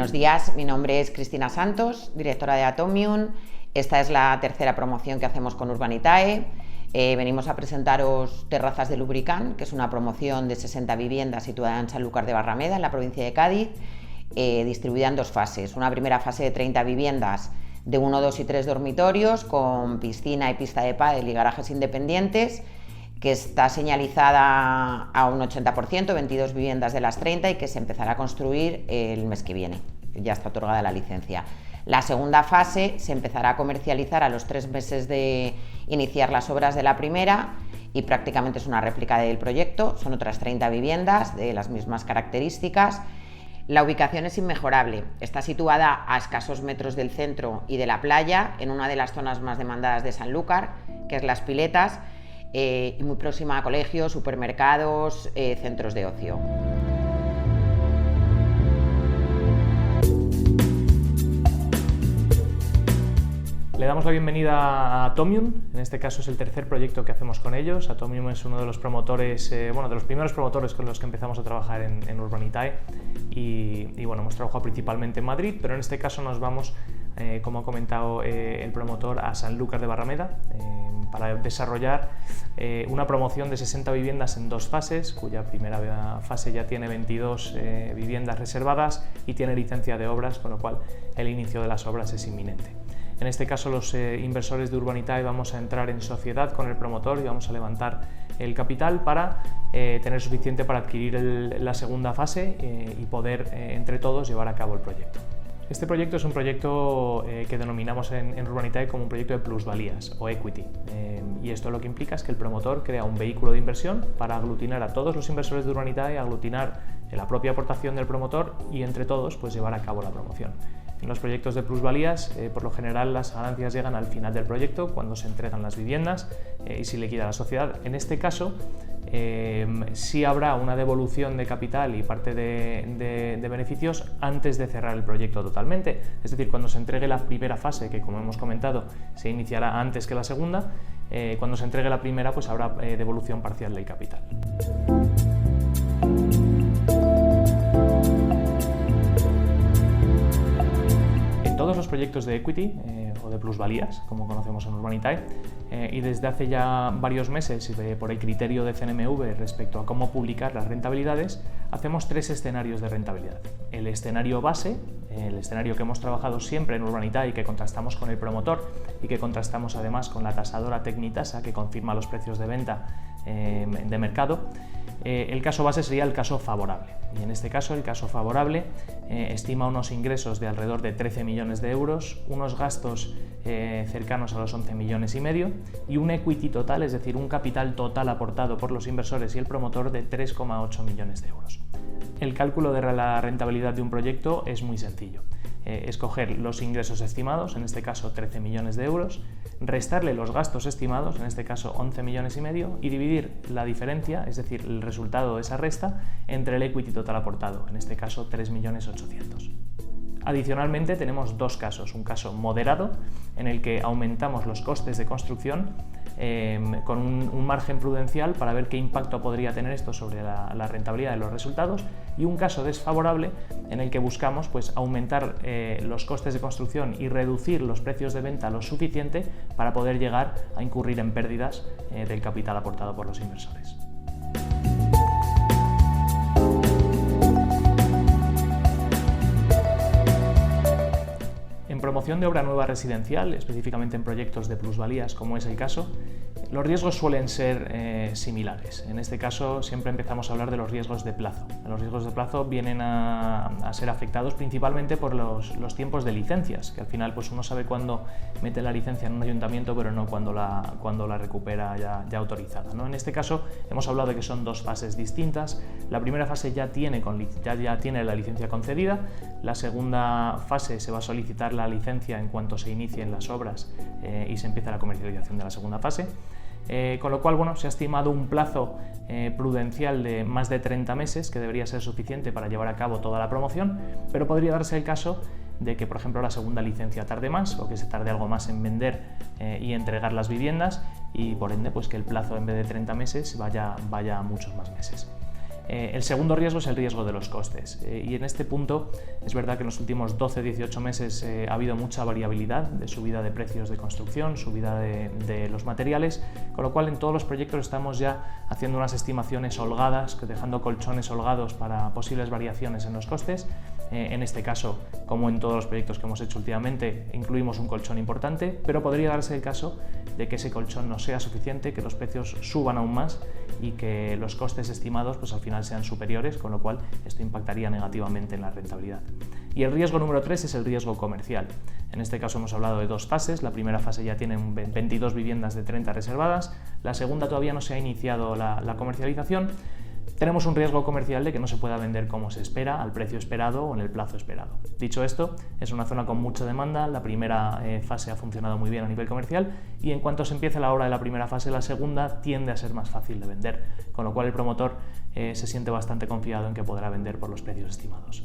Buenos días, mi nombre es Cristina Santos, directora de Atomium. Esta es la tercera promoción que hacemos con Urbanitae. Venimos a presentaros Terrazas de Lubricant, que es una promoción de 60 viviendas situada en Sanlúcar de Barrameda, en la provincia de Cádiz, distribuida en dos fases. Una primera fase de 30 viviendas de 1, 2 y 3 dormitorios, con piscina y pista de pádel y garajes independientes, que está señalizada a un 80%, 22 viviendas de las 30, y que se empezará a construir el mes que viene. Ya está otorgada la licencia. La segunda fase se empezará a comercializar a los 3 meses de iniciar las obras de la primera, y prácticamente es una réplica del proyecto. Son otras 30 viviendas de las mismas características. La ubicación es inmejorable. Está situada a escasos metros del centro y de la playa, en una de las zonas más demandadas de Sanlúcar, que es Las Piletas, y muy próxima a colegios, supermercados, centros de ocio. Le damos la bienvenida a Atomium. En este caso es el tercer proyecto que hacemos con ellos. Atomium es uno de los promotores, de los primeros promotores con los que empezamos a trabajar en Urbanitae, y bueno, hemos trabajado principalmente en Madrid, pero en este caso nos vamos, como ha comentado el promotor, a Sanlúcar de Barrameda, para desarrollar una promoción de 60 viviendas en 2 fases, cuya primera fase ya tiene 22 viviendas reservadas y tiene licencia de obras, con lo cual el inicio de las obras es inminente. En este caso, los inversores de Urbanitae vamos a entrar en sociedad con el promotor y vamos a levantar el capital para tener suficiente para adquirir la segunda fase y poder entre todos llevar a cabo el proyecto. Este proyecto es un proyecto que denominamos en Urbanitae como un proyecto de plusvalías o equity, y esto lo que implica es que el promotor crea un vehículo de inversión para aglutinar a todos los inversores de Urbanitae, aglutinar la propia aportación del promotor y entre todos pues llevar a cabo la promoción. En los proyectos de plusvalías, por lo general, las ganancias llegan al final del proyecto, cuando se entregan las viviendas y se liquida la sociedad. En este caso, sí habrá una devolución de capital y parte de beneficios antes de cerrar el proyecto totalmente. Es decir, cuando se entregue la primera fase, que como hemos comentado, se iniciará antes que la segunda, cuando se entregue la primera, pues habrá devolución parcial del capital. Todos los proyectos de equity o de plusvalías, como conocemos en Urbanitae, y desde hace ya varios meses y por el criterio de CNMV respecto a cómo publicar las rentabilidades, hacemos 3 escenarios de rentabilidad. El escenario base, el escenario que hemos trabajado siempre en Urbanitae y que contrastamos con el promotor y que contrastamos además con la tasadora Tecnitasa, que confirma los precios de venta de mercado. El caso base sería el caso favorable, y en este caso el caso favorable estima unos ingresos de alrededor de 13 millones de euros, unos gastos cercanos a los 11 millones y medio y un equity total, es decir, un capital total aportado por los inversores y el promotor de 3,8 millones de euros. El cálculo de la rentabilidad de un proyecto es muy sencillo. Escoger los ingresos estimados, en este caso 13 millones de euros, restarle los gastos estimados, en este caso 11 millones y medio, y dividir la diferencia, es decir, el resultado de esa resta, entre el equity total aportado, en este caso 3.800.000. Adicionalmente tenemos 2 casos, un caso moderado en el que aumentamos los costes de construcción con un margen prudencial para ver qué impacto podría tener esto sobre la rentabilidad de los resultados, y un caso desfavorable en el que buscamos pues aumentar los costes de construcción y reducir los precios de venta lo suficiente para poder llegar a incurrir en pérdidas del capital aportado por los inversores. En promoción de obra nueva residencial, específicamente en proyectos de plusvalías, como es el caso, los riesgos suelen ser similares. En este caso siempre empezamos a hablar de los riesgos de plazo. Los riesgos de plazo vienen a ser afectados principalmente por los tiempos de licencias, que al final pues uno sabe cuándo mete la licencia en un ayuntamiento, pero no cuándo la recupera ya autorizada, ¿no? En este caso hemos hablado de que son 2 fases distintas. La primera fase ya tiene la licencia concedida, la segunda fase se va a solicitar la licencia en cuanto se inicien las obras y se empieza la comercialización de la segunda fase. Con lo cual, se ha estimado un plazo prudencial de más de 30 meses, que debería ser suficiente para llevar a cabo toda la promoción, pero podría darse el caso de que, por ejemplo, la segunda licencia tarde más, o que se tarde algo más en vender y entregar las viviendas, y por ende pues que el plazo, en vez de 30 meses, vaya a muchos más meses. El segundo riesgo es el riesgo de los costes, y en este punto es verdad que en los últimos 12-18 meses ha habido mucha variabilidad de subida de precios de construcción, subida de los materiales, con lo cual en todos los proyectos estamos ya haciendo unas estimaciones holgadas, dejando colchones holgados para posibles variaciones en los costes. En este caso, como en todos los proyectos que hemos hecho últimamente, incluimos un colchón importante, pero podría darse el caso de que ese colchón no sea suficiente, que los precios suban aún más y que los costes estimados pues al final sean superiores, con lo cual esto impactaría negativamente en la rentabilidad. Y el riesgo número 3 es el riesgo comercial. En este caso hemos hablado de 2 fases. La primera fase ya tiene 22 viviendas de 30 reservadas, la segunda todavía no se ha iniciado la comercialización. Tenemos un riesgo comercial de que no se pueda vender como se espera, al precio esperado o en el plazo esperado. Dicho esto, es una zona con mucha demanda, la primera fase ha funcionado muy bien a nivel comercial y en cuanto se empiece la obra de la primera fase, la segunda tiende a ser más fácil de vender, con lo cual el promotor se siente bastante confiado en que podrá vender por los precios estimados.